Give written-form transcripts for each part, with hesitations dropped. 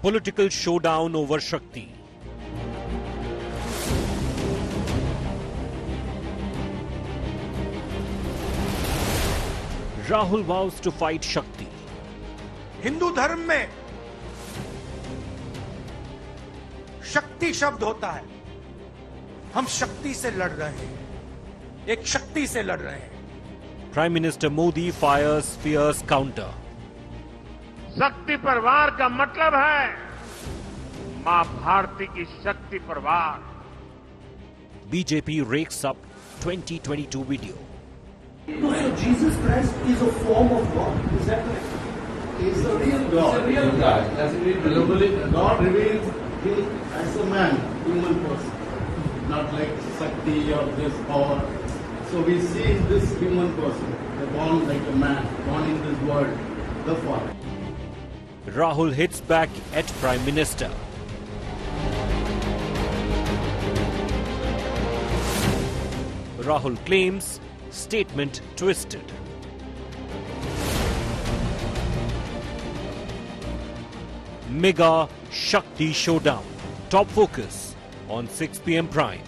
Political showdown over Shakti. Rahul vows to fight Shakti. Hindu धर्म में शक्ति शब्द होता है. हम शक्ति से लड़ रहे हैं. एक शक्ति से लड़ रहे हैं. Prime Minister Modi fires fierce counter. शक्ति पर वार का मतलब है मां भारती की शक्ति पर वार. BJP rakes up 2022 video. So Jesus Christ is a form of God. Is that correct? He is the real God. He is a real God. As God reveals him as a man, human person, not like Shakti or this power. So we see in this human person, born like a man, born in this world, the Father. Rahul hits back at Prime Minister. Rahul claims statement twisted. Mega Shakti showdown. Top focus on 6 p.m. Prime.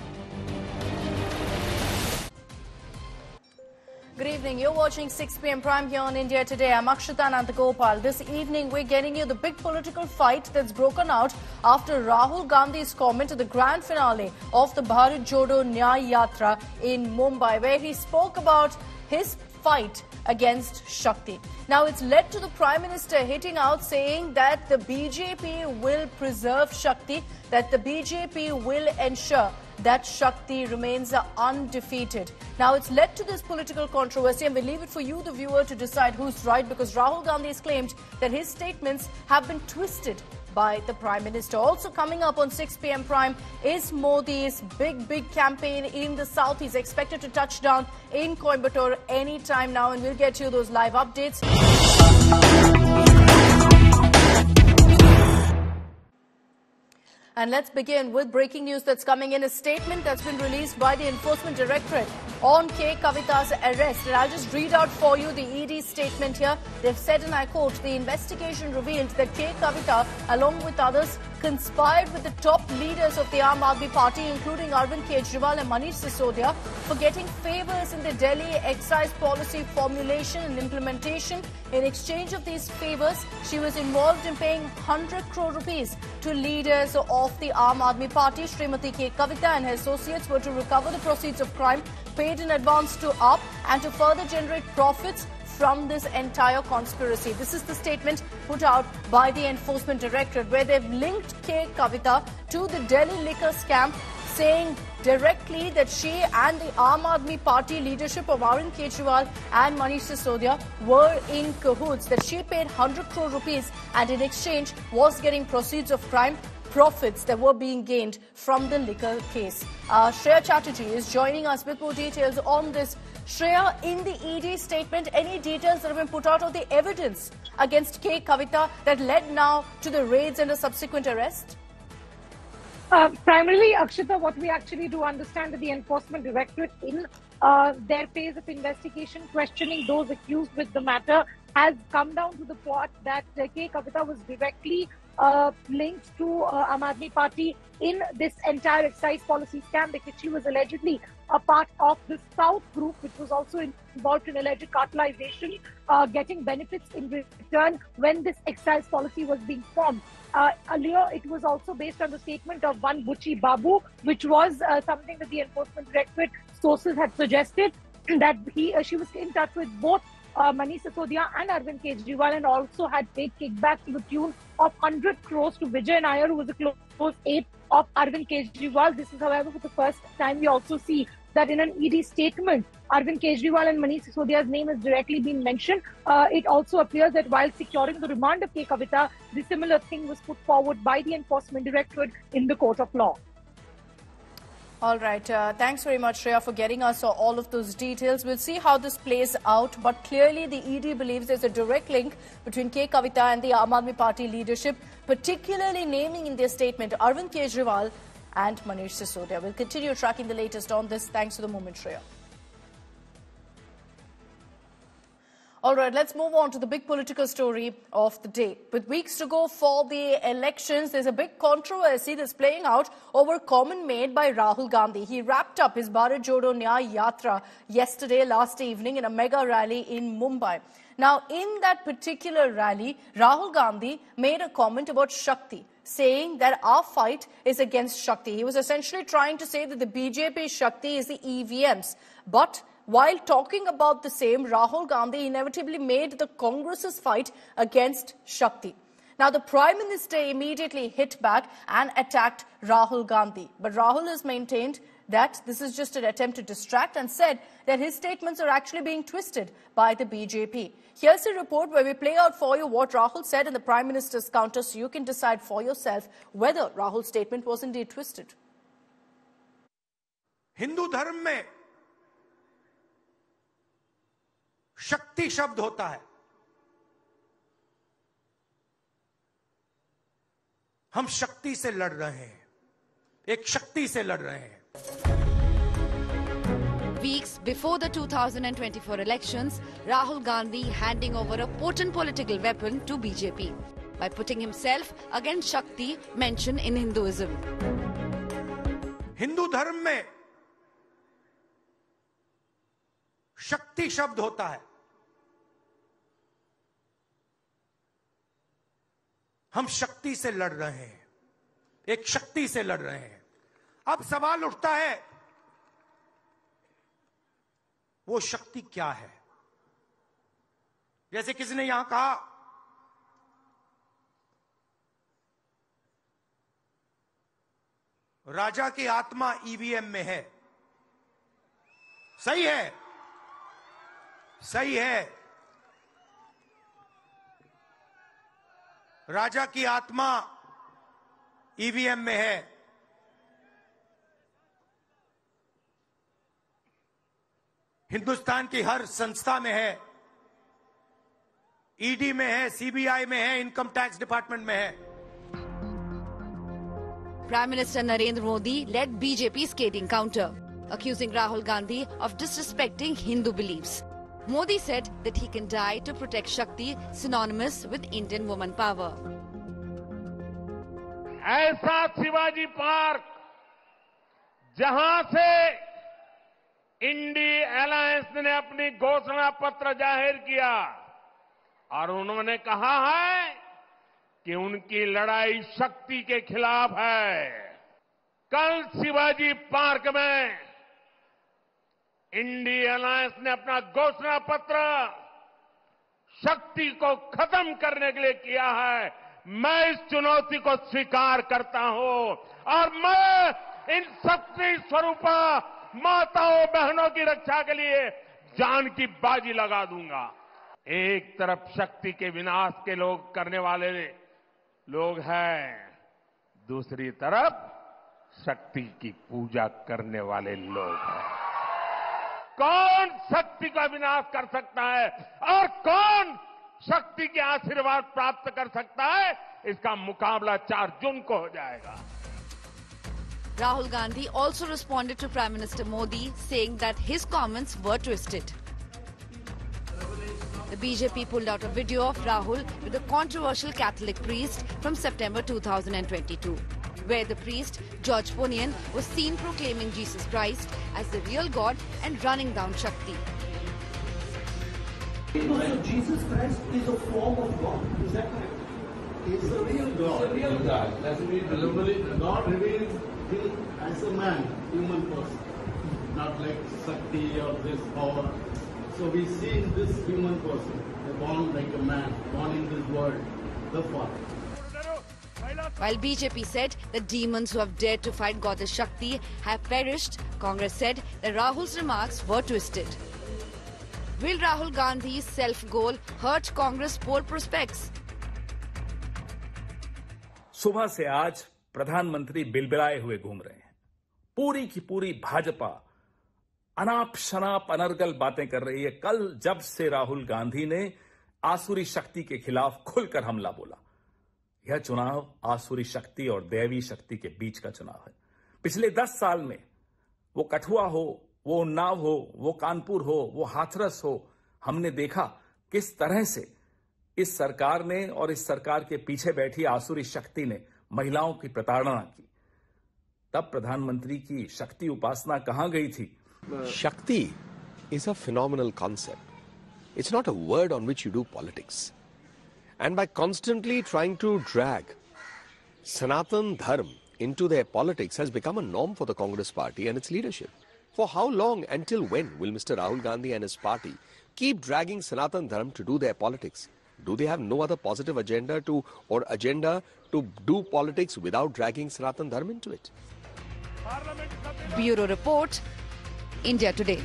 Good evening. You're watching 6 p.m. Prime here on India Today. I'm Akshita Nandagopal. This evening, we're getting you the big political fight that's broken out after Rahul Gandhi's comment at the grand finale of the Bharat Jodo Nyay Yatra in Mumbai, where he spoke about his fight against Shakti. Now, it's led to the Prime Minister hitting out saying that the BJP will preserve Shakti, that the BJP will ensure that Shakti remains undefeated. Now, it's led to this political controversy, and we leave it for you, the viewer, to decide who's right, because Rahul Gandhi has claimed that his statements have been twisted by the Prime Minister. Also coming up on 6 p.m. Prime is Modi's big campaign in the south. He's expected to touch down in Coimbatore any time now, and we'll get you those live updates. And let's begin with breaking news that's coming in. A statement that's been released by the Enforcement Directorate on K. Kavitas' arrest. And I'll just read out for you the ED statement here. They've said, and I quote, the investigation revealed that K. Kavita, along with others, conspired with the top leaders of the Aam Aadmi Party, including Arvind Kejriwal and Manish Sisodia, for getting favours in the Delhi excise policy formulation and implementation. In exchange of these favours, she was involved in paying 100 crore rupees to leaders of the Aam Aadmi Party. Srimati K. Kavita and her associates were to recover the proceeds of crime paid in advance to AAP and to further generate profits from this entire conspiracy. This is the statement put out by the Enforcement Directorate, where they've linked K. Kavita to the Delhi liquor scam, saying directly that she and the Aam Aadmi Party leadership of Arvind Kejriwal and Manish Sisodia were in cahoots, that she paid 100 crore rupees and in exchange was getting proceeds of crime, profits that were being gained from the liquor case. Shreya Chatterjee is joining us with more details on this. Shreya, in the ED statement, any details that have been put out of the evidence against K. Kavita that led now to the raids and a subsequent arrest? Primarily, Akshita, what we actually do understand that the Enforcement Directorate, in their phase of investigation, questioning those accused with the matter, has come down to the point that K. Kavita was directly linked to Aam Aadmi Party in this entire excise policy scam, because she was allegedly a part of the South group, which was also involved in alleged cartelization, getting benefits in return when this excise policy was being formed. Earlier, it was also based on the statement of one Buchi Babu, which was something that the Enforcement Directorate sources had suggested, that she was in touch with both Manish Sisodia and Arvind Kejriwal, and also had paid kickbacks to the tune of 100 crores to Vijay Nair, who was a close aide of Arvind Kejriwal. This is, however, for the first time we also see that in an ED statement, Arvind Kejriwal and Manish Sisodia's name has directly been mentioned. It also appears that while securing the remand of K. Kavita, the similar thing was put forward by the Enforcement Directorate in the court of law. All right. Thanks very much, Shreya, for getting us all of those details. We'll see how this plays out. But clearly, the ED believes there's a direct link between K. Kavita and the Aam Aadmi Party leadership, particularly naming in their statement Arvind Kejriwal and Manish Sisodia. We'll continue tracking the latest on this. Thanks for the moment, Shreya. All right, let's move on to the big political story of the day. With weeks to go for the elections, there's a big controversy that's playing out over a comment made by Rahul Gandhi. He wrapped up his Bharat Jodo Nyay Yatra last evening in a mega rally in Mumbai. Now, in that particular rally, Rahul Gandhi made a comment about Shakti, saying that our fight is against Shakti. He was essentially trying to say that the BJP Shakti is the EVMs. But while talking about the same, Rahul Gandhi inevitably made the Congress's fight against Shakti. Now, the Prime Minister immediately hit back and attacked Rahul Gandhi. But Rahul has maintained that this is just an attempt to distract and said that his statements are actually being twisted by the BJP. Here's a report where we play out for you what Rahul said in the Prime Minister's counter so you can decide for yourself whether Rahul's statement was indeed twisted. Hindu धर्म में शक्ति शब्द होता है. हम शक्ति से लड़ रहे हैं. एक शक्ति से लड़ रहे हैं. Weeks before the 2024 elections, Rahul Gandhi handing over a potent political weapon to BJP by putting himself against Shakti mentioned in Hinduism. Hindu धर्म में शक्ति शब्द होता है. हम शक्ति से लड़ रहे हैं. एक शक्ति से लड़ रहे हैं. अब सवाल उठता है वो शक्ति क्या है. जैसे किसी ने यहां कहा राजा की आत्मा ईवीएम में है. सही है, सही है. राजा की आत्मा ईवीएम में है. हिंदुस्तान की हर संस्था में है. ईडी में है, सीबीआई में है, इनकम टैक्स डिपार्टमेंट में है. Prime Minister Narendra Modi led BJP scathing counter, accusing Rahul Gandhi of disrespecting Hindu beliefs. Modi said that he can die to protect Shakti, synonymous with Indian woman power. ऐसा Shivaji park जहां से INDI alliance ने अपनी घोषणा पत्र जाहिर किया और उन्होंने कहा है कि उनकी लड़ाई शक्ति के खिलाफ है. कल शिवाजी पार्क में इंडी अलायंस ने अपना घोषणा पत्र शक्ति को खत्म करने के लिए किया है. मैं इस चुनौती को स्वीकार करता हूं और मैं इन शक्ति स्वरूपा माताओं बहनों की रक्षा के लिए जान की बाजी लगा दूंगा. एक तरफ शक्ति के विनाश के लोग करने वाले लोग हैं, दूसरी तरफ शक्ति की पूजा करने वाले लोग हैं. कौन शक्ति का विनाश कर सकता है और कौन शक्ति के आशीर्वाद प्राप्त कर सकता है, इसका मुकाबला 4 जून को हो जाएगा. Rahul Gandhi also responded to Prime Minister Modi, saying that his comments were twisted. The BJP pulled out a video of Rahul with a controversial Catholic priest from September 2022, where the priest, George Ponian, was seen proclaiming Jesus Christ as the real God and running down Shakti. So Jesus Christ is a form of God. Is that correct? He's the real God. He's the real God. That's God reveals him as a man, human person, not like Shakti or this power. So we see in this human person, born like a man, born in this world, the Father. While BJP said the demons who have dared to fight Goddess Shakti have perished, Congress said that Rahul's remarks were twisted. Will Rahul Gandhi's self-goal hurt Congress poll prospects? सुबह से आज प्रधानमंत्री बिलबिलाए हुए घूम रहे हैं. पूरी की पूरी भाजपा अनाप शनाप अनर्गल बातें कर रही है. कल जब से राहुल गांधी ने आसुरी शक्ति के खिलाफ खुलकर हमला बोला, यह चुनाव आसुरी शक्ति और दैवी शक्ति के बीच का चुनाव है. पिछले 10 साल में वो कठुआ हो, वो उन्नाव हो, वो कानपुर हो, वो हाथरस हो, हमने देखा किस तरह से इस सरकार ने और इस सरकार के पीछे बैठी आसुरी शक्ति ने महिलाओं की प्रताड़ना की, तब प्रधानमंत्री की शक्ति उपासना कहां गई थी? Shakti is a phenomenal concept. It's not a word on which you do politics. And by constantly trying to drag Sanatan Dharm into their politics has become a norm for the Congress party and its leadership. For how long, until when, will Mr. Rahul Gandhi and his party keep dragging Sanatan Dharm to do their politics? Do they have no other positive agenda to do politics without dragging Sanatan Dharm into it? Bureau Report, India Today.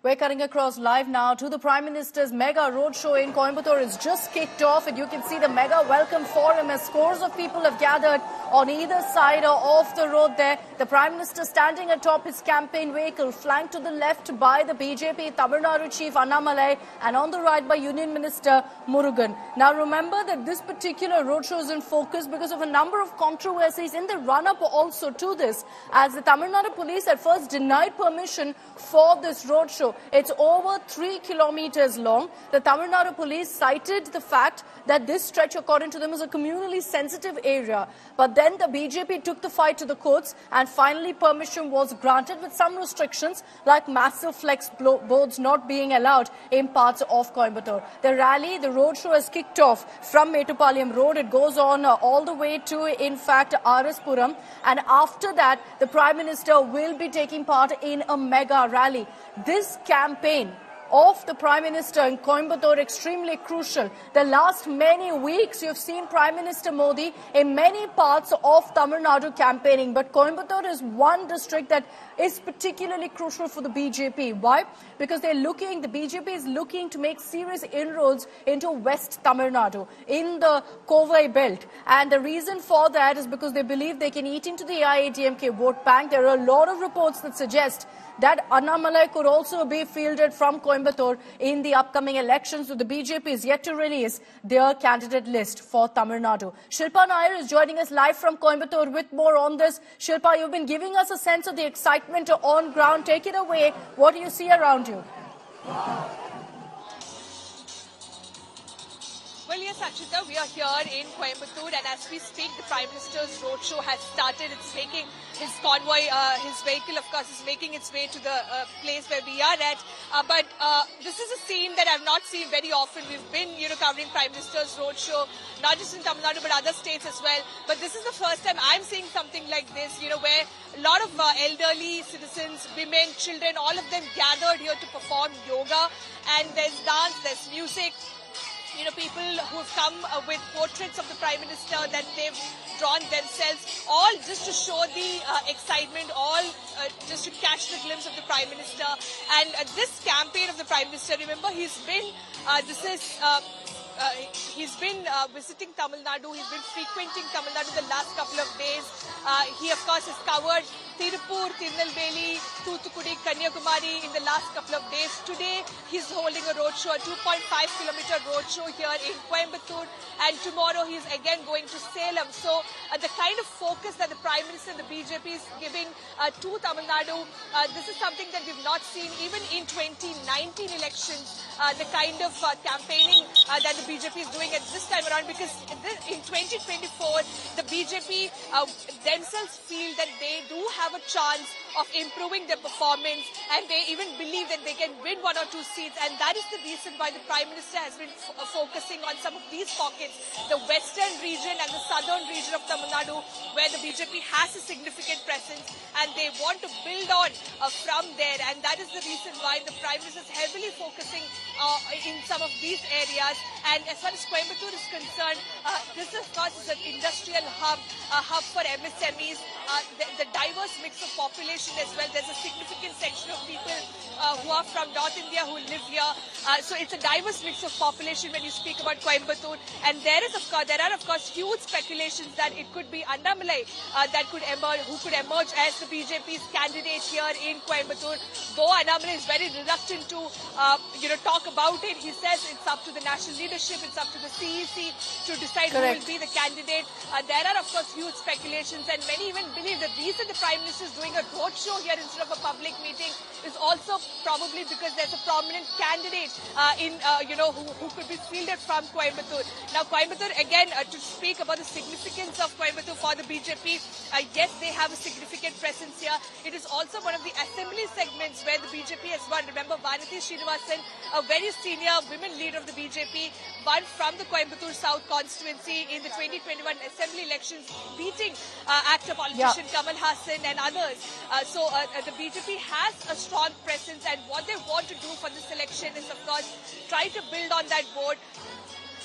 We're cutting across live now to the Prime Minister's mega roadshow in Coimbatore. It's just kicked off and you can see the mega welcome for him as scores of people have gathered on either side of the road there. The Prime Minister standing atop his campaign vehicle, flanked to the left by the BJP Tamil Nadu Chief Annamalai and on the right by Union Minister Murugan. Now remember that this particular roadshow is in focus because of a number of controversies in the run-up also to this, as the Tamil Nadu police at first denied permission for this roadshow. It's over 3 kilometers long. The Tamil Nadu police cited the fact that this stretch, according to them, is a communally sensitive area. But then the BJP took the fight to the courts and finally permission was granted with some restrictions like massive flex boards not being allowed in parts of Coimbatore. The rally, the roadshow has kicked off from Mettupalayam Road. It goes on all the way to, in fact, RS Puram. And after that, the Prime Minister will be taking part in a mega rally. This campaign of the Prime Minister in Coimbatore extremely crucial. The last many weeks you've seen Prime Minister Modi in many parts of Tamil Nadu campaigning, but Coimbatore is one district that is particularly crucial for the BJP. Why? Because the BJP is looking to make serious inroads into West Tamil Nadu in the Kovai belt, and the reason for that is because they believe they can eat into the AIADMK vote bank. There are a lot of reports that suggest that Annamalai could also be fielded from Coimbatore in the upcoming elections. So the BJP is yet to release their candidate list for Tamil Nadu. Shilpa Nair is joining us live from Coimbatore with more on this. Shilpa, you've been giving us a sense of the excitement on ground. Take it away. What do you see around you? Well, yes, Akshita, we are here in Coimbatore, and as we speak, the Prime Minister's roadshow has started. It's making his convoy, his vehicle, of course, is making its way to the place where we are at. But this is a scene that I've not seen very often. We've been, covering Prime Minister's roadshow, not just in Tamil Nadu, but other states as well. But this is the first time I'm seeing something like this, where a lot of elderly citizens, women, children, all of them gathered here to perform yoga. And there's dance, there's music. People who have come with portraits of the Prime Minister that they've drawn themselves, all just to show the excitement, all just to catch the glimpse of the Prime Minister. And this campaign of the Prime Minister, remember, he's been visiting Tamil Nadu. He's been frequenting Tamil Nadu the last couple of days. He, of course, has covered Tirupur, Tirunelveli, Thoothukudi, Kanyakumari in the last couple of days. Today, he's holding a roadshow, a 2.5-kilometer roadshow here in Coimbatore. And tomorrow, he's again going to Salem. So, the kind of focus that the Prime Minister and the BJP is giving to Tamil Nadu, this is something that we've not seen even in 2019 elections. The kind of campaigning that the BJP is doing at this time around, because in 2024, the BJP themselves feel that they do have a chance of improving their performance, and they even believe that they can win 1 or 2 seats, and that is the reason why the Prime Minister has been focusing on some of these pockets, the western region and the southern region of Tamil Nadu, where the BJP has a significant presence, and they want to build on from there, and that is the reason why the Prime Minister is heavily focusing in some of these areas. And as far as Coimbatore is concerned, this of course is an industrial hub for MSMEs. The diverse mix of population population as well. There's a significant section of people who are from North India who live here. So it's a diverse mix of population when you speak about Coimbatore. And there are of course huge speculations that it could be Annamalai who could emerge as the BJP's candidate here in Coimbatore. Though Annamalai is very reluctant to talk about it, he says it's up to the national leadership, it's up to the CEC to decide who will be the candidate. There are of course huge speculations, and many even believe the reason the Prime Minister is doing a roadshow here instead of a public meeting is also probably because there's a prominent candidate who could be fielded from Coimbatore. Now Coimbatore, again, to speak about the significance of Coimbatore for the BJP, yes, they have a significant presence here. It is also one of the assembly segments where the BJP has won. Remember, Vanati Srinivasan, a very senior women leader of the BJP, won from the Coimbatore South constituency in the 2021 assembly elections, beating actor politician Kamal Hassan and others. So the BJP has a strong presence, and what they want to do for this election is, of course, try to build on that vote.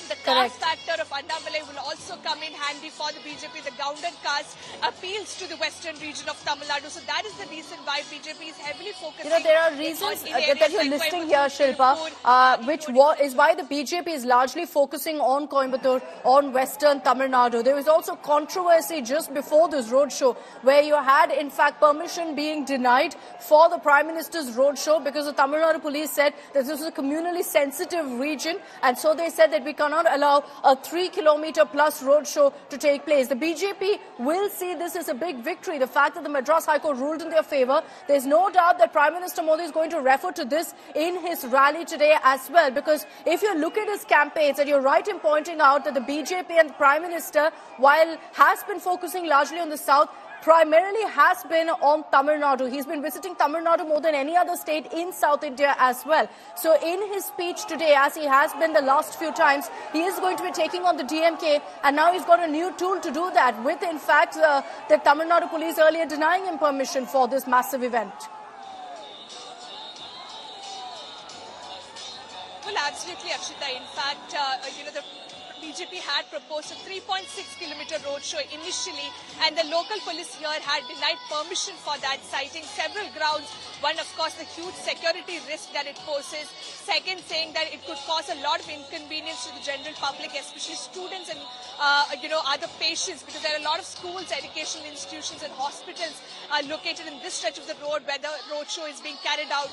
The caste factor of Annamalai will also come in handy for the BJP. The Gownder caste appeals to the western region of Tamil Nadu. So that is the reason why BJP is heavily focusing. There are reasons that you're listing here, Shilpa, which is why the BJP is largely focusing on Coimbatore, on western Tamil Nadu. There was also controversy just before this roadshow where you had, in fact, permission being denied for the Prime Minister's roadshow because the Tamil Nadu police said that this was a communally sensitive region, and so they said that we cannot allow a 3-kilometer plus roadshow to take place. The BJP will see this as a big victory. The fact that the Madras High Court ruled in their favour, there's no doubt that Prime Minister Modi is going to refer to this in his rally today as well. Because if you look at his campaigns, and you're right in pointing out that the BJP and the Prime Minister, while has been focusing largely on the south, primarily has been on Tamil Nadu. He's been visiting Tamil Nadu more than any other state in South India as well. So in his speech today, as he has been the last few times, he is going to be taking on the DMK, and now he's got a new tool to do that with, in fact, the Tamil Nadu police earlier denying him permission for this massive event. Well, absolutely, Akshita. In fact, the BJP had proposed a 3.6-kilometer roadshow initially, and the local police here had denied permission for that, citing several grounds. One, of course, the huge security risk that it poses. Second, saying that it could cause a lot of inconvenience to the general public, especially students and, other patients, because there are a lot of schools, educational institutions and hospitals located in this stretch of the road where the roadshow is being carried out.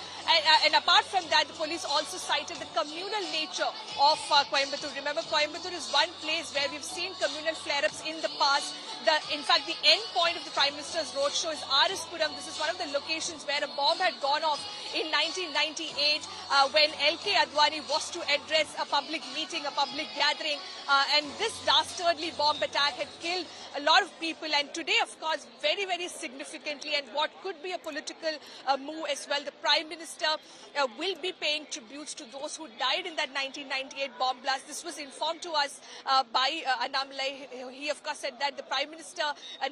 And apart from that, the police also cited the communal nature of Coimbatore. Remember, Coimbatore is one place where we've seen communal flare-ups in the past. In fact, the end point of the Prime Minister's roadshow is Arispuram. This is one of the locations where a bomb had gone off in 1998 when LK Advani was to address a public meeting, a public gathering. And this dastardly bomb attack had killed a lot of people. And today, of course, very, very significantly, and what could be a political move as well, the Prime Minister will be paying tributes to those who died in that 1998 bomb blast. This was informed to us by Annamalai. He, of course, said that the Prime Minister,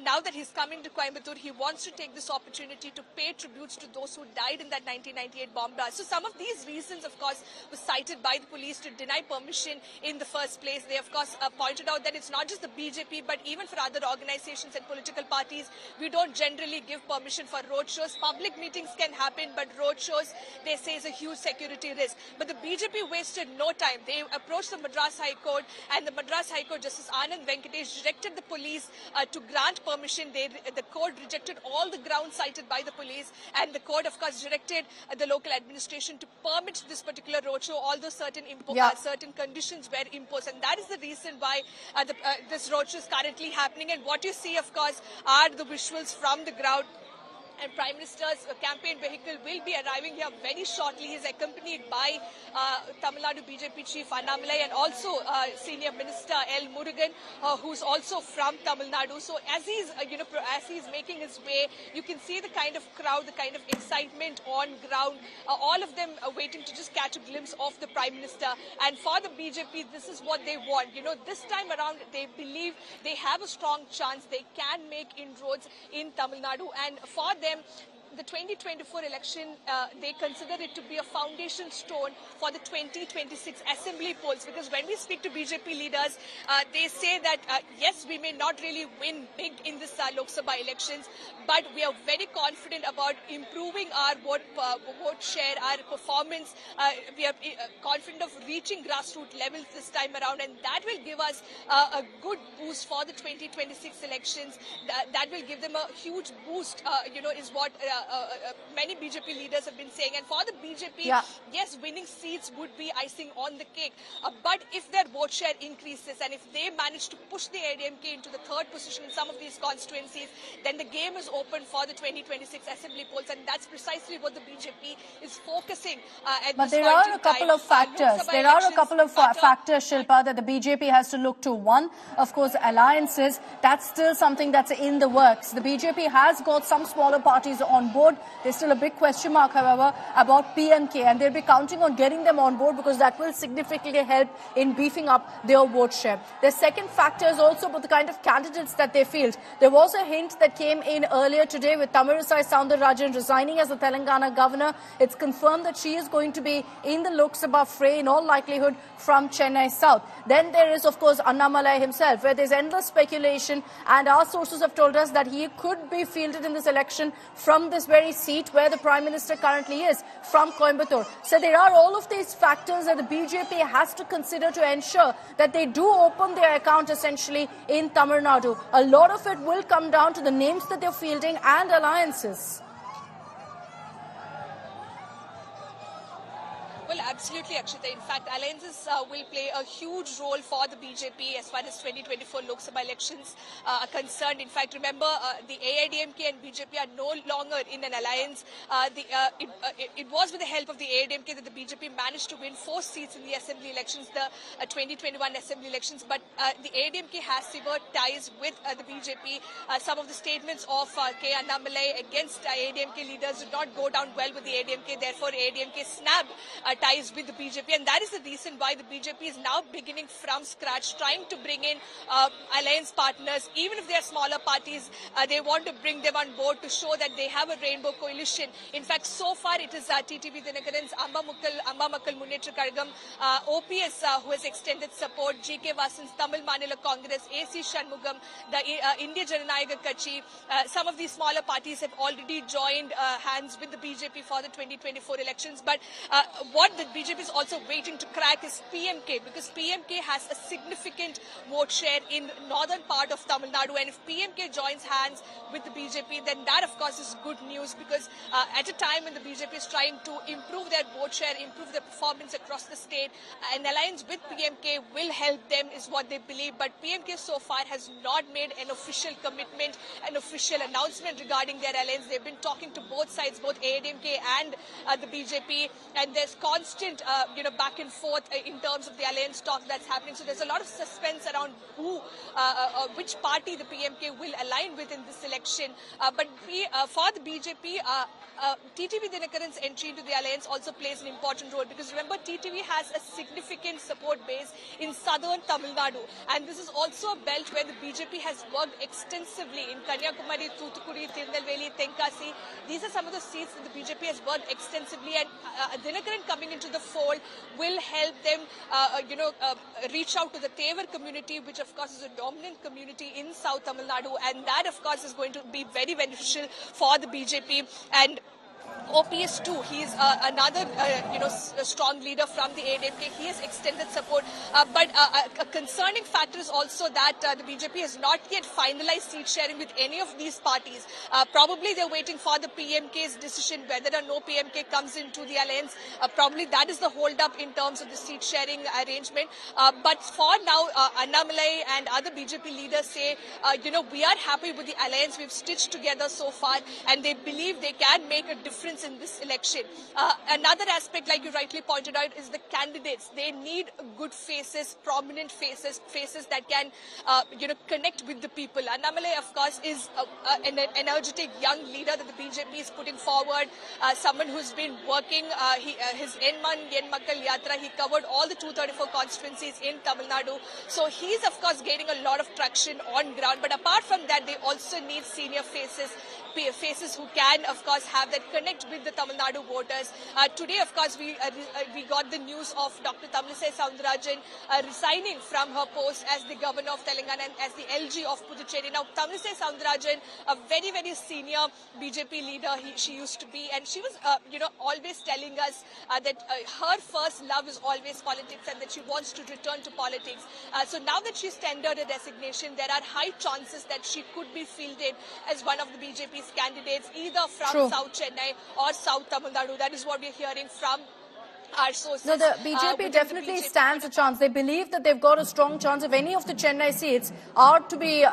now that he's coming to Coimbatore, he wants to take this opportunity to pay tributes to those who died in that 1998 bomb blast. So some of these reasons, of course, were cited by the police to deny permission in the first place. They, of course, pointed out that it's not just the BJP, but even for other organizations and political parties, we don't generally give permission for roadshows. Public meetings can happen, but roadshows, they say, is a huge security risk. But the BJP wasted no time. They approached the Madras High Court, and the Madras High Court Justice Anand Venkatesh directed the police to grant permission. The court rejected all the grounds cited by the police, and the court, of course, directed the local administration to permit this particular roadshow, although certain conditions were imposed. And that is the reason why this roadshow is currently happening. And what you see, of course, are the visuals from the ground. And Prime Minister's campaign vehicle will be arriving here very shortly. He is accompanied by Tamil Nadu BJP Chief Annamalai and also Senior Minister L. Murugan, who's also from Tamil Nadu. So as he's making his way, you can see the kind of crowd, the kind of excitement on ground. All of them are waiting to just catch a glimpse of the Prime Minister. And for the BJP, this is what they want. This time around, they believe they have a strong chance. They can make inroads in Tamil Nadu, and for them, the 2024 election, they consider it to be a foundation stone for the 2026 assembly polls. Because when we speak to BJP leaders, they say that, yes, we may not really win big in this Lok Sabha elections, but we are very confident about improving our vote share, our performance. We are confident of reaching grassroots levels this time around, and that will give us a good boost for the 2026 elections. That will give them a huge boost, is what many BJP leaders have been saying. And for the BJP, yes, winning seats would be icing on the cake. But if their vote share increases and if they manage to push the ADMK into the third position in some of these constituencies, then the game is open for the 2026 assembly polls. And that's precisely what the BJP is focusing at But this there are a couple of factors. There are a couple of factors, Shilpa, that the BJP has to look to. One, of course, alliances. That's still something that's in the works. The BJP has got some smaller parties on board. There's still a big question mark, however, about PMK, and they'll be counting on getting them on board because that will significantly help in beefing up their vote share. The second factor is also about the kind of candidates that they field. There was a hint that came in earlier today with Tamilisai Soundararajan resigning as the Telangana governor. It's confirmed that she is going to be in the Lok Sabha fray in all likelihood from Chennai South. Then there is, of course, Annamalai himself, where there's endless speculation, and our sources have told us that he could be fielded in this election from this very seat where the Prime Minister currently is, from Coimbatore. So there are all of these factors that the BJP has to consider to ensure that they do open their account essentially in Tamil Nadu. A lot of it will come down to the names that they're fielding and alliances. Well, absolutely, Akshita. In fact, alliances will play a huge role for the BJP as far as 2024 Lok Sabha elections are concerned. In fact, remember, the AIDMK and BJP are no longer in an alliance. It was with the help of the AIDMK that the BJP managed to win 4 seats in the assembly elections, the 2021 assembly elections. But the AIDMK has severed ties with the BJP. Some of the statements of K. Annamalai against AIDMK leaders did not go down well with the AIDMK. Therefore, AIDMK snapped ties with the BJP, and that is the reason why the BJP is now beginning from scratch, trying to bring in alliance partners. Even if they are smaller parties, they want to bring them on board to show that they have a rainbow coalition. In fact, so far it is TTV Dinakaran's Amba Makkal Munnetra Kazhagam, OPS who has extended support, GK Vasan's Tamil Manila Congress, AC Shanmugam, the India Jananayaga Kachi. Some of these smaller parties have already joined hands with the BJP for the 2024 elections. But what the BJP is also waiting to crack is PMK, because PMK has a significant vote share in northern part of Tamil Nadu, and if PMK joins hands with the BJP, then that of course is good news, because at a time when the BJP is trying to improve their vote share, improve their performance across the state, an alliance with PMK will help them is what they believe. But PMK so far has not made an official commitment, an official announcement regarding their alliance. They've been talking to both sides, both AIDMK and the BJP, and there's constant back and forth in terms of the alliance talk that's happening. So there's a lot of suspense around which party the PMK will align with in this election. But for the BJP, TTV Dinakaran's entry into the alliance also plays an important role, because remember, TTV has a significant support base in southern Tamil Nadu, and this is also a belt where the BJP has worked extensively in Kanyakumari, Thoothukudi, Tirunelveli, Tenkasi. These are some of the seats that the BJP has worked extensively, and Dinakaran coming into the fold will help them, reach out to the Tevar community, which of course is a dominant community in South Tamil Nadu, and that of course is going to be very beneficial for the BJP. And OPS too, he is another strong leader from the AIDMK. He has extended support, but a concerning factor is also that the BJP has not yet finalized seat sharing with any of these parties. Probably they're waiting for the PMK's decision whether or no PMK comes into the alliance. Probably that is the hold up in terms of the seat sharing arrangement. But for now, Annamalai and other BJP leaders say, we are happy with the alliance we've stitched together so far, and they believe they can make a difference in this election. Another aspect, like you rightly pointed out, is the candidates. They need good faces, prominent faces that can, connect with the people. Annamalai, of course, is an energetic young leader that the BJP is putting forward. Someone who's been working his Enman Yenmakkal Yatra. He covered all the 234 constituencies in Tamil Nadu. So he's, of course, gaining a lot of traction on ground. But apart from that, they also need senior faces, faces who can, of course, have that connect with the Tamil Nadu voters. Today, of course, we got the news of Dr. Tamilisai Soundararajan resigning from her post as the governor of Telangana and as the LG of Puducherry. Now, Tamilisai Soundararajan, a very, very senior BJP leader she used to be, and she was, always telling us that her first love is always politics and that she wants to return to politics. So now that she's tendered a resignation, there are high chances that she could be fielded as one of the BJP's candidates, either from South Chennai or South Tamil Nadu. That is what we're hearing from our sources. No, the BJP definitely stands a chance. They believe that they've got a strong chance. If any of the Chennai seats are to be,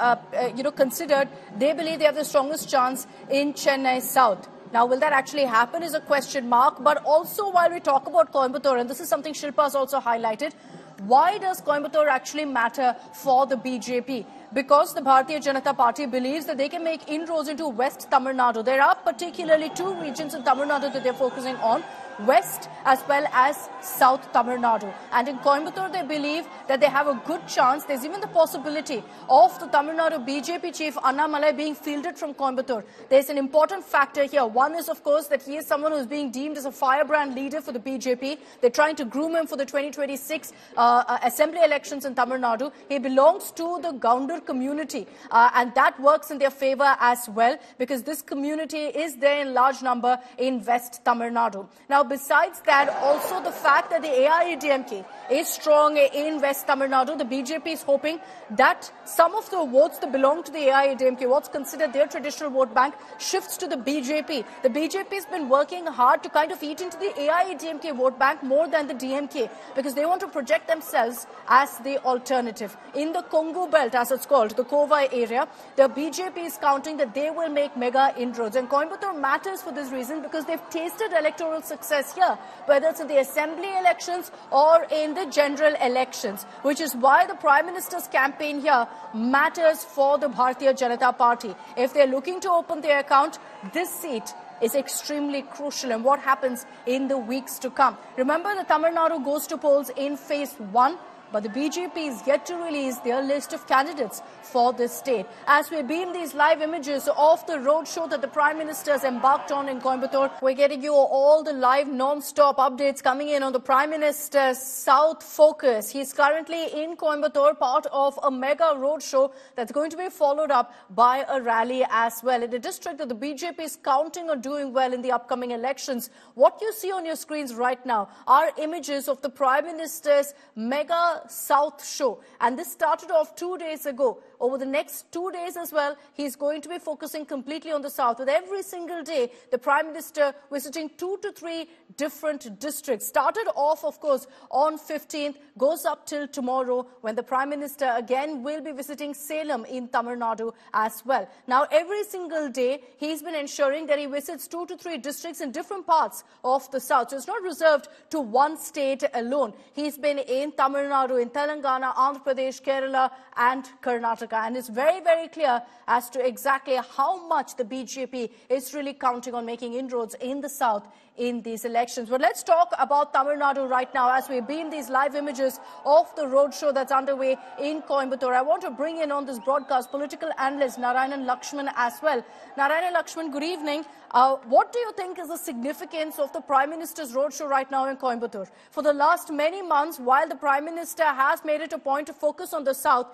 considered, they believe they have the strongest chance in Chennai South. Now, will that actually happen is a question mark. But also, while we talk about Coimbatore, and this is something Shilpa has also highlighted, why does Coimbatore actually matter for the BJP? Because the Bharatiya Janata Party believes that they can make inroads into West Tamil Nadu. There are particularly two regions in Tamil Nadu that they're focusing on, West as well as South Tamil Nadu. And in Coimbatore, they believe that they have a good chance. There's even the possibility of the Tamil Nadu BJP chief Annamalai being fielded from Coimbatore. There's an important factor here. One is, of course, that he is someone who is being deemed as a firebrand leader for the BJP. They're trying to groom him for the 2026 assembly elections in Tamil Nadu. He belongs to the Gaundur community, and that works in their favor as well, because this community is there in large number in West Tamil Nadu. Now, besides that, also the fact that the AIADMK is strong in West Tamil Nadu, the BJP is hoping that some of the votes that belong to the AIADMK, what's considered their traditional vote bank, shifts to the BJP. The BJP has been working hard to kind of eat into the AIADMK vote bank more than the DMK, because they want to project themselves as the alternative. In the Kongu belt, as it's called, the Kovai area, the BJP is counting that they will make mega inroads. And Coimbatore matters for this reason, because they've tasted electoral success here, whether it's in the assembly elections or in the general elections, which is why the Prime Minister's campaign here matters for the Bharatiya Janata Party. If they're looking to open their account, this seat is extremely crucial in what happens in the weeks to come. Remember, the Tamil Nadu goes to polls in phase 1. But the BJP is yet to release their list of candidates for this state. As we beam these live images of the roadshow that the Prime Minister has embarked on in Coimbatore, we're getting you all the live non-stop updates coming in on the Prime Minister's South focus. He's currently in Coimbatore, part of a mega roadshow that's going to be followed up by a rally as well. In a district that the BJP is counting on doing well in the upcoming elections. What you see on your screens right now are images of the Prime Minister's mega South show, and this started off 2 days ago. Over the next 2 days as well, he's going to be focusing completely on the South, with every single day the Prime Minister visiting 2 to 3 different districts. Started off, of course, on 15th, goes up till tomorrow, when the Prime Minister again will be visiting Salem in Tamil Nadu as well. Now, every single day, he's been ensuring that he visits 2 to 3 districts in different parts of the South. So it's not reserved to one state alone. He's been in Tamil Nadu, in Telangana, Andhra Pradesh, Kerala and Karnataka. And it's very, very clear as to exactly how much the BJP is really counting on making inroads in the South in these elections. But let's talk about Tamil Nadu right now as we beam these live images of the roadshow that's underway in Coimbatore. I want to bring in on this broadcast political analyst Narayanan Lakshman as well. Narayanan Lakshman, good evening. What do you think is the significance of the Prime Minister's roadshow right now in Coimbatore? For the last many months, while the Prime Minister has made it a point to focus on the South,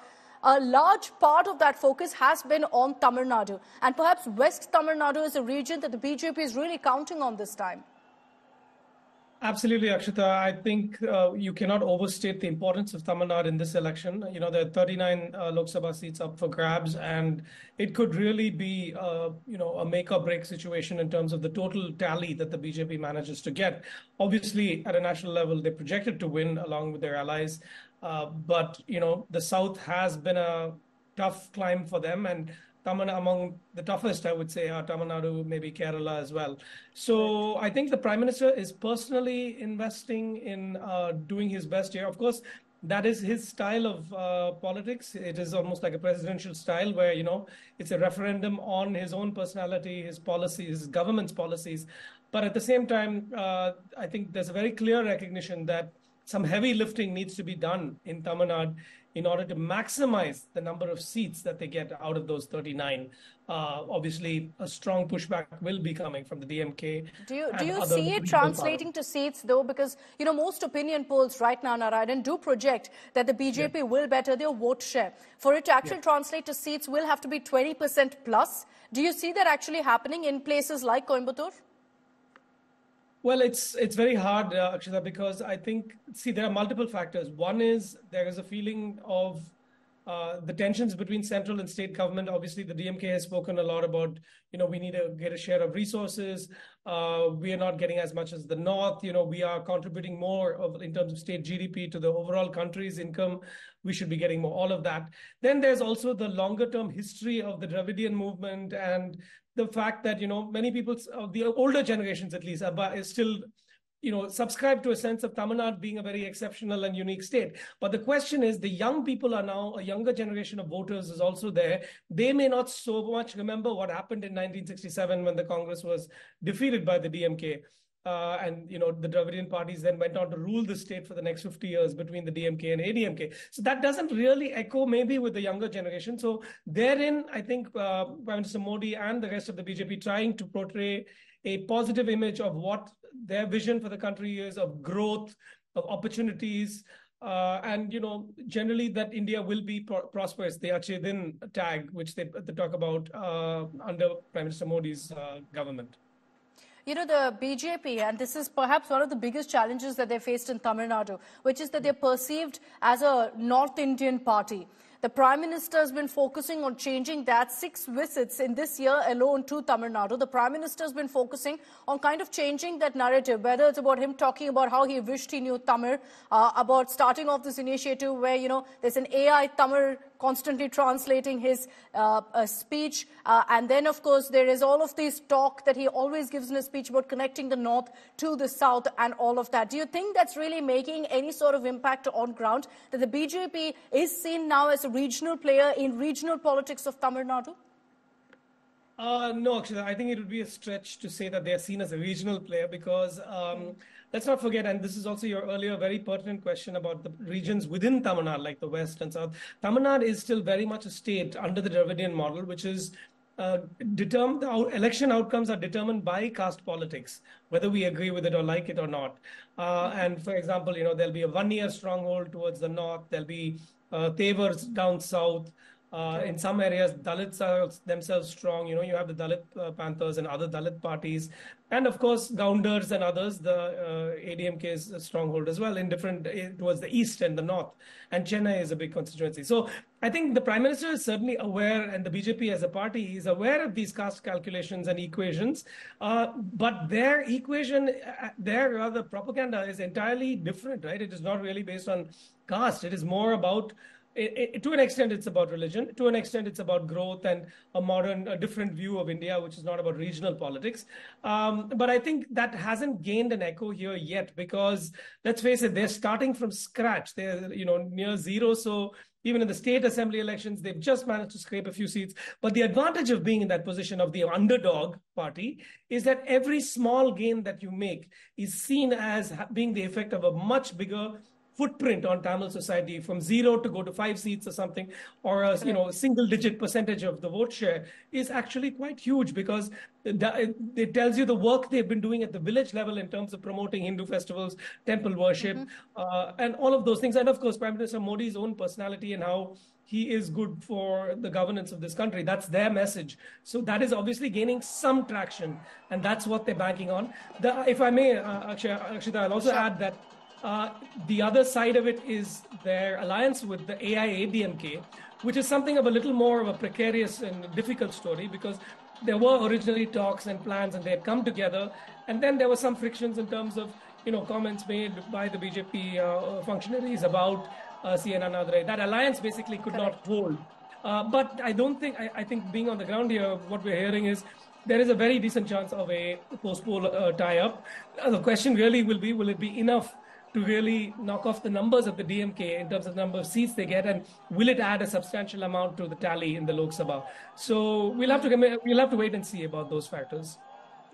a large part of that focus has been on Tamil Nadu. And perhaps West Tamil Nadu is a region that the BJP is really counting on this time. Absolutely, Akshita. I think you cannot overstate the importance of Tamil Nadu in this election. You know, there are 39 Lok Sabha seats up for grabs, and it could really be, a make or break situation in terms of the total tally that the BJP manages to get. Obviously, at a national level, they're projected to win along with their allies. But, the South has been a tough climb for them, and among the toughest, I would say, are Tamil Nadu, maybe Kerala as well. So I think the Prime Minister is personally investing in doing his best here. Of course, that is his style of politics. It is almost like a presidential style where, it's a referendum on his own personality, his policies, his government's policies. But at the same time, I think there's a very clear recognition that some heavy lifting needs to be done in Tamil Nadu in order to maximize the number of seats that they get out of those 39. Obviously, a strong pushback will be coming from the DMK. Do you see it translating to seats, though? Because, you know, most opinion polls right now, Narayan, do project that the BJP will better their vote share. For it to actually translate to seats, will have to be 20% plus. Do you see that actually happening in places like Coimbatore? Well, it's very hard, Akshita, because I think, see, there are multiple factors. One is there is a feeling of the tensions between central and state government. Obviously, the DMK has spoken a lot about, you know, we need to get a share of resources. We are not getting as much as the North. You know, we are contributing more in terms of state GDP to the overall country's income. We should be getting more, all of that. Then there's also the longer term history of the Dravidian movement and the fact that, you know, many people, the older generations at least, is still, you know, subscribe to a sense of Tamil Nadu being a very exceptional and unique state. But the question is, the young people are now, a younger generation of voters is also there. They may not so much remember what happened in 1967 when the Congress was defeated by the DMK. And, you know, the Dravidian parties then went on to rule the state for the next 50 years between the DMK and ADMK. So that doesn't really echo maybe with the younger generation. So therein, I think Prime Minister Modi and the rest of the BJP trying to portray a positive image of what their vision for the country is, of growth, of opportunities, and, you know, generally that India will be prosperous. The Achedin tag, which they talk about under Prime Minister Modi's government. You know, the BJP, and this is perhaps one of the biggest challenges that they faced in Tamil Nadu, which is that they're perceived as a North Indian party. The Prime Minister has been focusing on changing that. 6 visits in this year alone to Tamil Nadu. The Prime Minister has been focusing on kind of changing that narrative, whether it's about him talking about how he wished he knew Tamil, about starting off this initiative where, you know, there's an AI Tamil constantly translating his speech. And then, of course, there is all of this talk that he always gives in his speech about connecting the North to the South and all of that. Do you think that's really making any sort of impact on ground, that the BJP is seen now as a regional player in regional politics of Tamil Nadu? No, Akshita, I think it would be a stretch to say that they are seen as a regional player because let's not forget, and this is also your earlier very pertinent question about the regions within Tamil Nadu, like the West and South. Tamil Nadu is still very much a state under the Dravidian model, which is determined, the election outcomes are determined by caste politics, whether we agree with it or like it or not. And for example, you know, there'll be a 1-year stronghold towards the North, there'll be Tevars down south. In some areas, Dalits are themselves strong. You know, you have the Dalit Panthers and other Dalit parties. And of course, Gaundars and others, the ADMK is a stronghold as well in different, towards the east and the north. And Chennai is a big constituency. So I think the Prime Minister is certainly aware, and the BJP as a party is aware of these caste calculations and equations. But their equation, their rather propaganda is entirely different, right? It is not really based on caste. It is more about, to an extent, it's about religion. To an extent, it's about growth and a different view of India, which is not about regional politics. But I think that hasn't gained an echo here yet because, let's face it, they're starting from scratch. They're, you know, near zero. So even in the state assembly elections, they've just managed to scrape a few seats. But the advantage of being in that position of the underdog party is that every small gain that you make is seen as being the effect of a much bigger footprint on Tamil society, from 0 to go to 5 seats or something, or a, you know, single-digit percentage of the vote share is actually quite huge because it tells you the work they've been doing at the village level in terms of promoting Hindu festivals, temple worship, and all of those things. And of course, Prime Minister Modi's own personality and how he is good for the governance of this country. That's their message. So that is obviously gaining some traction, and that's what they're banking on. If I may, Akshita, I'll also add that the other side of it is their alliance with the AIADMK, which is something of a little more of a precarious and difficult story because there were originally talks and plans and they had come together. And then there were some frictions in terms of, you know, comments made by the BJP functionaries about CN Anadre. That alliance basically could not hold. But I don't think, I think being on the ground here, what we're hearing is there is a very decent chance of a post-poll tie-up. The question really will be, will it be enough to really knock off the numbers of the DMK in terms of the number of seats they get, and will it add a substantial amount to the tally in the Lok Sabha? So we'll have to wait and see about those factors.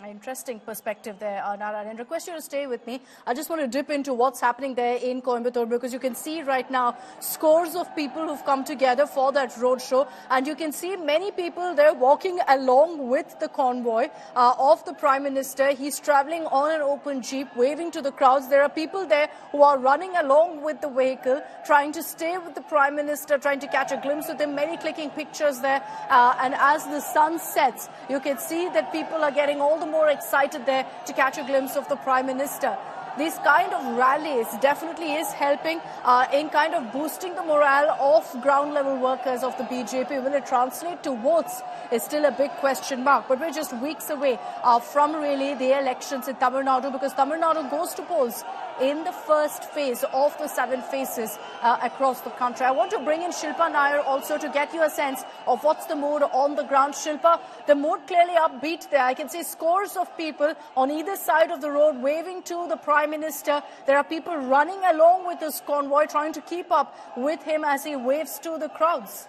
Interesting perspective there, Nara. And request you to stay with me. I just want to dip into what's happening there in Coimbatore, because you can see right now scores of people who've come together for that roadshow, and you can see many people there walking along with the convoy of the Prime Minister. He's traveling on an open jeep, waving to the crowds. There are people there who are running along with the vehicle, trying to stay with the Prime Minister, trying to catch a glimpse of him, many clicking pictures there. And as the sun sets, you can see that people are getting all the more excited there to catch a glimpse of the Prime Minister. These kind of rallies definitely is helping in kind of boosting the morale of ground level workers of the BJP. Will it translate to votes is still a big question mark. But we're just weeks away from really the elections in Tamil Nadu, because Tamil Nadu goes to polls in the first phase of the 7 phases across the country. I want to bring in Shilpa Nair also to get you a sense of what's the mood on the ground. Shilpa, the mood clearly upbeat there. I can see scores of people on either side of the road waving to the Prime Minister. There are people running along with this convoy, trying to keep up with him as he waves to the crowds.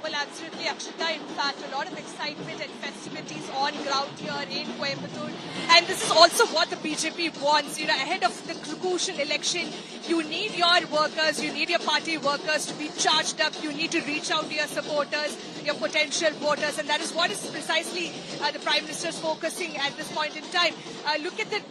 Well, absolutely, Akshita. In fact, a lot of excitement and festivities on ground here in Coimbatore. And this is also what the BJP wants. You know, ahead of the crucial election, you need your workers, you need your party workers to be charged up. You need to reach out to your supporters, your potential voters. And that is what is precisely the Prime Minister is focusing at this point in time. Look at the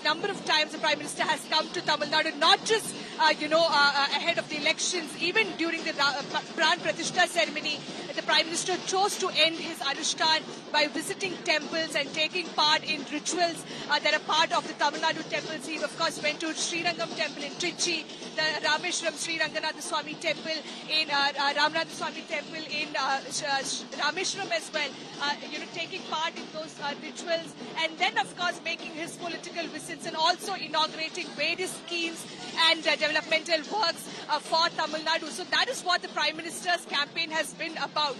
number of times the Prime Minister has come to Tamil Nadu, not just, ahead of the elections, even during the Pran Pratishtha ceremony. The Prime Minister chose to end his Anushtan by visiting temples and taking part in rituals that are part of the Tamil Nadu temples. He, of course, went to Srirangam temple in Trichy, the Rameshwaram Sri Ranganatha Swami temple in Ramanatha Swami temple in Rameshwaram as well, taking part in those rituals, and then, of course, making his political visits and also inaugurating various schemes and developmental works for Tamil Nadu. So that is what the Prime Minister's campaign has been about.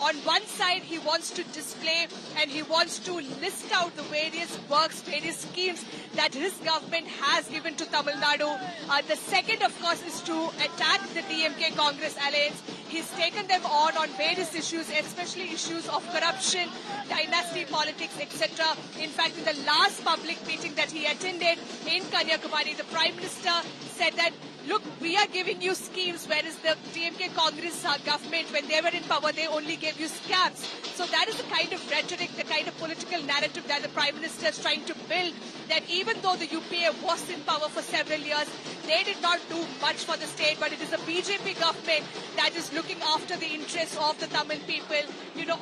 On one side, he wants to display and he wants to list out the various works, various schemes that his government has given to Tamil Nadu. The second, of course, is to attack the DMK Congress alliance. He's taken them on various issues, especially issues of corruption, dynasty politics, etc. In fact, in the last public meeting that he attended in Kanyakumari, the Prime Minister said that, look, we are giving you schemes, whereas the DMK Congress government, when they were in power, they only gave you scams. So that is the kind of rhetoric, the kind of political narrative that the Prime Minister is trying to build, that even though the UPA was in power for several years, they did not do much for the state, but it is the BJP government that is looking after the interests of the Tamil people,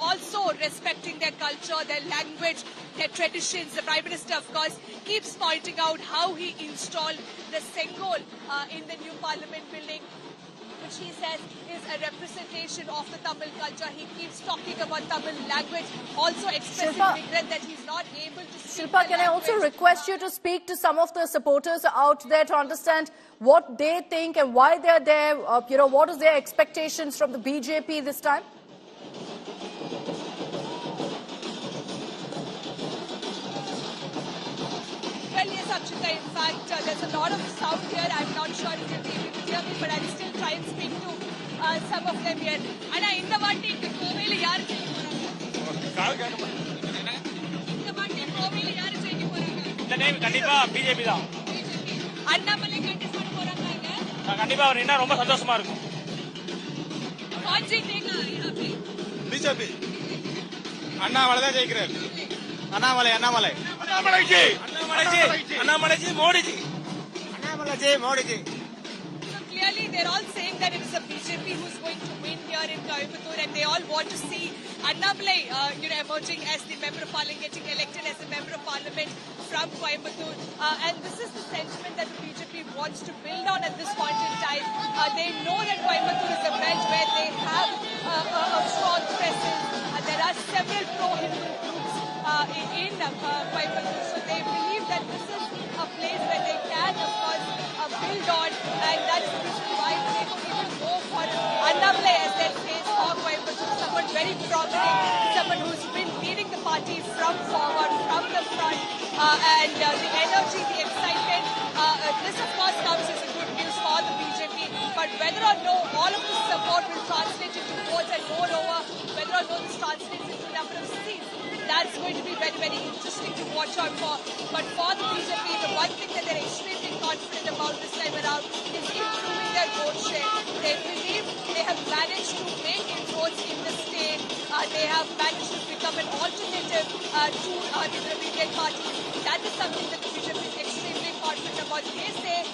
also respecting their culture, their language, their traditions. The Prime Minister, of course, keeps pointing out how he installed the Sengol in the new parliament building, which he says is a representation of the Tamil culture. He keeps talking about Tamil language, also expressing regret that he's not able to speak. Shilpa, can I also request you to speak to some of the supporters out there to understand what they think and why they're there? What is their expectations from the BJP this time? Well, yes, Akshita, in fact, there's a lot of sound here. I'm not sure if you'll be able to hear me, but I'll still try and speak to some of them here. Anna, in the one team, Kovil, yaar இந்த வாட்டி கோவில் யாரு ஜெயிக்க போறாங்க? இந்த time கண்டிப்பா BJP தான். Annamalai contest பண்ண போறாங்க இங்க. கண்டிப்பா அவர் என்ன ரொம்ப சந்தோஷமா இருக்கும். कौन जीतेगा यहाँ पे? बीजेपी. அண்ணாமலை தான் ஜெயிக்கிறார். அண்ணாமலை जी Modi ji. So clearly they're all saying that it is a BJP who's going to win here in Coimbatore, and they all want to see Annamalai emerging as the member of parliament, getting elected as the member of parliament from Coimbatore. And this is the sentiment that the BJP wants to build on at this point in time. They know that Coimbatore is a belt where they have a strong presence. There are several pro-Hindu groups in Coimbatore, so they believe that this is a place where they can, of course, build on, and that's the reason why they could even go for Annamalai as their face for Coimbatore, someone very prominent, someone who's been leading the party from forward, from the front, and the energy, the excitement, this of course comes as a good news for the BJP. But whether or no all of this support will translate into votes, and moreover, whether or no this translates into number of seats, that's going to be very, very interesting to watch out for. But for the BJP, the one thing that they're extremely confident about this time around is improving their vote share. They believe they have managed to make inroads in the state. They have managed to become an alternative to the Dravidian party. That is something that the BJP is extremely confident about. They say,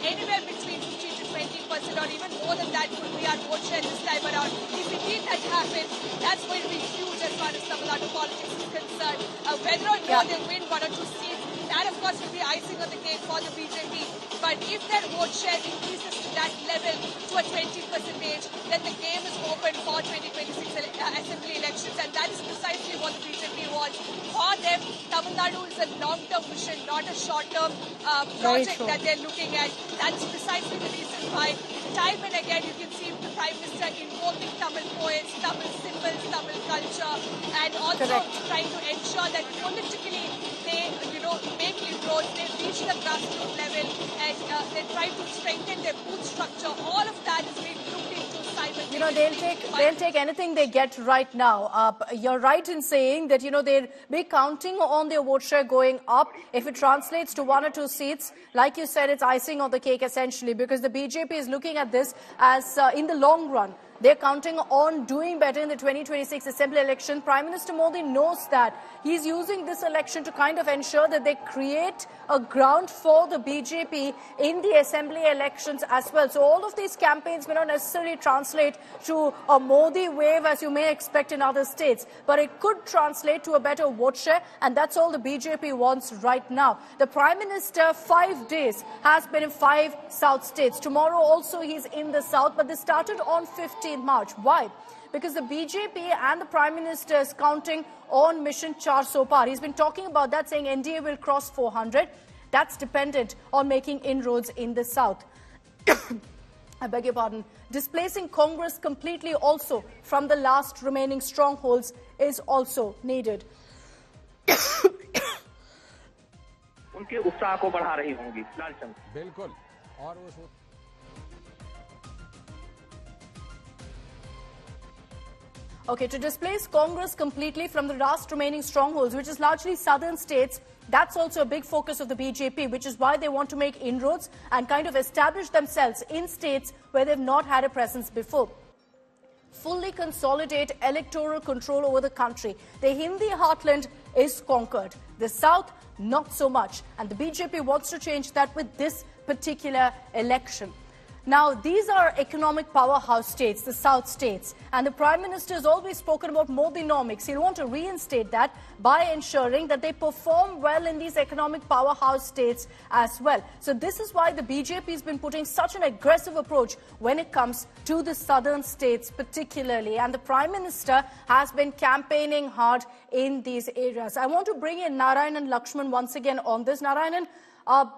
anywhere between 15 to 20% or even more than that could be our vote share this time around. If indeed that happens, that's going to be huge as far as Tamil Nadu politics is concerned. Whether or not they win 1 or 2 seats, that of course will be icing on the cake for the BJP. But if their vote share increases to that level, to a 20%, then the game is open for 2026 assembly elections, and that is precisely what the BJP wants. For them, Tamil Nadu is a long-term vision, not a short-term project that they're looking at. That's precisely the reason why time and again you can see the Prime Minister invoking Tamil poets, Tamil symbols, Tamil culture, and also trying to ensure that politically they, make inroads, they reach the grassroots level, and they try to strengthen their booth structure. All of that is being looked into simultaneously. They'll take anything they get right now. You're right in saying that, they'll be counting on their vote share going up. If it translates to 1 or 2 seats, like you said, it's icing on the cake essentially, because the BJP is looking at this as in the long run. They're counting on doing better in the 2026 Assembly election. Prime Minister Modi knows that. He's using this election to kind of ensure that they create a ground for the BJP in the Assembly elections as well. So all of these campaigns may not necessarily translate to a Modi wave as you may expect in other states, but it could translate to a better vote share, and that's all the BJP wants right now. The Prime Minister, 5 days, has been in 5 South states. Tomorrow also he's in the South, but this started on 15th March. Why? Because the BJP and the Prime Minister is counting on Mission Char so far. He's been talking about that, saying NDA will cross 400. That's dependent on making inroads in the South. I beg your pardon. Displacing Congress completely also from the last remaining strongholds is also needed. उनके उत्साह को बढ़ा रही होंगी लालचंद बिल्कुल और वो Okay, to displace Congress completely from the last remaining strongholds, which is largely southern states, that's also a big focus of the BJP, which is why they want to make inroads and kind of establish themselves in states where they've not had a presence before. Fully consolidate electoral control over the country. The Hindi heartland is conquered. The South, not so much. And the BJP wants to change that with this particular election. Now, these are economic powerhouse states, the South states, and the Prime Minister has always spoken about Modinomics. He'll want to reinstate that by ensuring that they perform well in these economic powerhouse states as well. So this is why the BJP has been putting such an aggressive approach when it comes to the southern states particularly, and the Prime Minister has been campaigning hard in these areas. I want to bring in Narayanan Lakshman once again on this. Narayanan,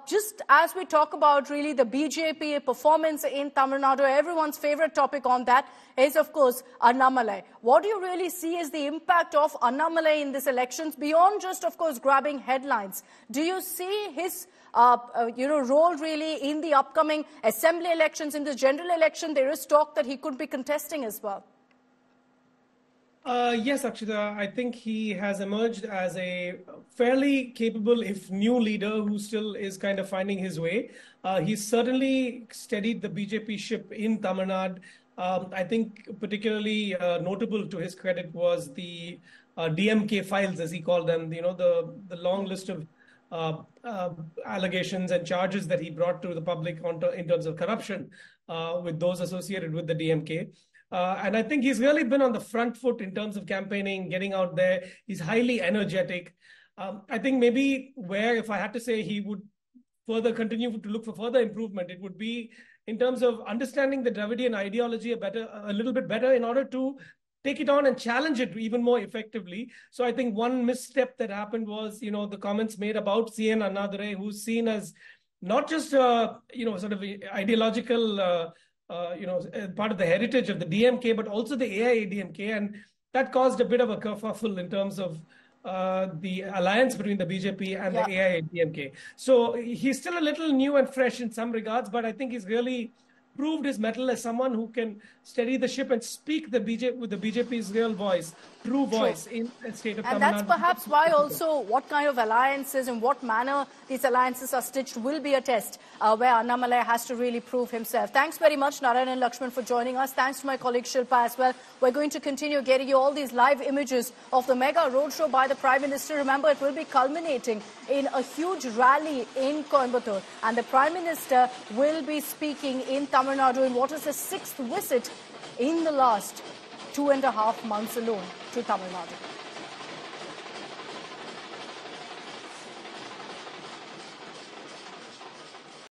just as we talk about really the BJP performance in Tamil Nadu, everyone's favorite topic on that is, of course, Annamalai. What do you really see as the impact of Annamalai in these elections beyond just, of course, grabbing headlines? Do you see his role really in the upcoming assembly elections, in the general election? There is talk that he could be contesting as well. Yes, Akshita, I think he has emerged as a fairly capable, if new leader who still is kind of finding his way. He's certainly steadied the BJP ship in Tamil Nadu. I think particularly notable to his credit was the DMK files, as he called them, the long list of allegations and charges that he brought to the public in terms of corruption with those associated with the DMK. And I think he's really been on the front foot in terms of campaigning, getting out there. He's highly energetic. I think maybe where, if I had to say, he would further continue to look for further improvement, it would be in terms of understanding the Dravidian ideology a little bit better in order to take it on and challenge it even more effectively. So I think one misstep that happened was, the comments made about C.N. Annadure, who's seen as not just, sort of ideological part of the heritage of the DMK, but also the AIADMK. And that caused a bit of a kerfuffle in terms of the alliance between the BJP and the AIADMK. So he's still a little new and fresh in some regards, but I think he's really proved his mettle as someone who can steady the ship and speak with the BJP's real voice, true voice in the state of Tamil Nadu. And that's perhaps why also what kind of alliances and what manner these alliances are stitched will be a test where Annamalai has to really prove himself. Thanks very much, Narayan and Lakshman, for joining us. Thanks to my colleague Shilpa as well. We're going to continue getting you all these live images of the mega roadshow by the Prime Minister. Remember, it will be culminating in a huge rally in Coimbatore. And the Prime Minister will be speaking in Tamil Nadu in what is the 6th visit in the last 2.5 months alone to Tamil Nadu.